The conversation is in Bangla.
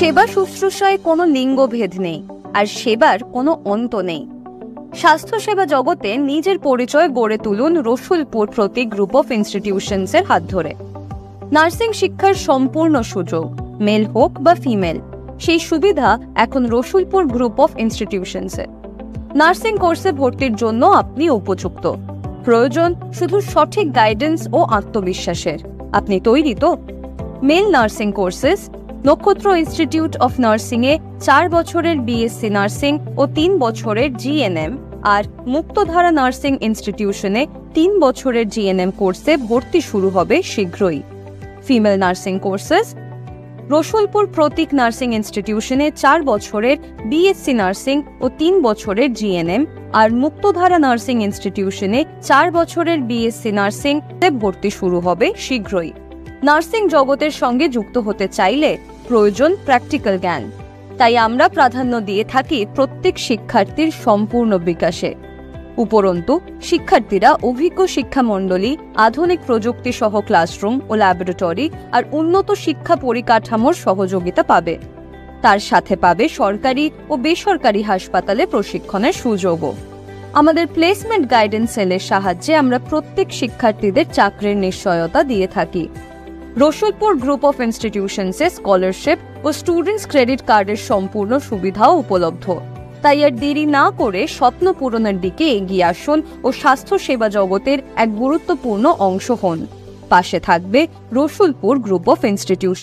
সেবা শুশ্রূষায় কোনো লিঙ্গভেদ নেই, আর সেবার কোনো অন্ত নেই। স্বাস্থ্যসেবা জগতে নিজের পরিচয় গড়ে তুলুন রসুলপুর প্রতীক গ্রুপ অফ ইনস্টিটিউশনসের হাত ধরে। নার্সিং শিক্ষার সম্পূর্ণ সুযোগ, মেল হোক বা ফিমেল, সেই সুবিধা এখন রসুলপুর গ্রুপ অফ ইনস্টিটিউশনসে। নার্সিং কোর্সে ভর্তির জন্য আপনি উপযুক্ত। প্রয়োজন শুধু সঠিক গাইডেন্স ও আত্মবিশ্বাসের। আপনি তৈরি তো? মেল নার্সিং কোর্সেস নক্ষত্র ইনস্টিটিউট অফ নার্সিং এ 4 বছরের বিএসসি নার্সিং ও 3 বছরের জিএনএম, আর মুক্তধারা নার্সিং ইনস্টিটিউশনে 3 বছরের জিএনএম কোর্সে ভর্তি শুরু হবে শীঘ্রই। ফিমেল নার্সিং কোর্সেস রসুলপুর প্রতীক নার্সিং ইনস্টিটিউশনে 4 বছরের বিএসসি নার্সিং ও 3 বছরের জিএনএম, আর মুক্তধারা নার্সিং ইনস্টিটিউশনে 4 বছরের বিএসসি নার্সিং এ ভর্তি শুরু হবে শীঘ্রই। নার্সিং জগতের সঙ্গে যুক্ত হতে চাইলে প্রয়োজন প্র্যাকটিক্যাল জ্ঞান, তাই আমরা প্রাধান্য দিয়ে থাকি প্রত্যেক শিক্ষার্থীর সম্পূর্ণ বিকাশে। উপরন্তু শিক্ষার্থীরা অভিজ্ঞ শিক্ষামণ্ডলী, আধুনিক প্রযুক্তি সহ ক্লাসরুম ও ল্যাবরেটরি আর উন্নত শিক্ষা পরিকাঠামোর সহযোগিতা পাবে। তার সাথে পাবে সরকারি ও বেসরকারি হাসপাতালে প্রশিক্ষণের সুযোগও। আমাদের প্লেসমেন্ট গাইডেন্স সেলের সাহায্যে আমরা প্রত্যেক শিক্ষার্থীদের চাকরির নিশ্চয়তা দিয়ে থাকি। রসুলপুর গ্রুপ অফ ইনস্টিটিউশনসে স্কলারশিপ ও স্টুডেন্টস ক্রেডিট কার্ডের সম্পূর্ণ সুবিধাও উপলব্ধ। তাই আর দেরি না করে স্বপ্ন পূরণের দিকে এগিয়ে আসুন ও স্বাস্থ্য সেবা জগতের এক গুরুত্বপূর্ণ অংশ হন। পাশে থাকবে রসুলপুর গ্রুপ অফ ইনস্টিটিউশন।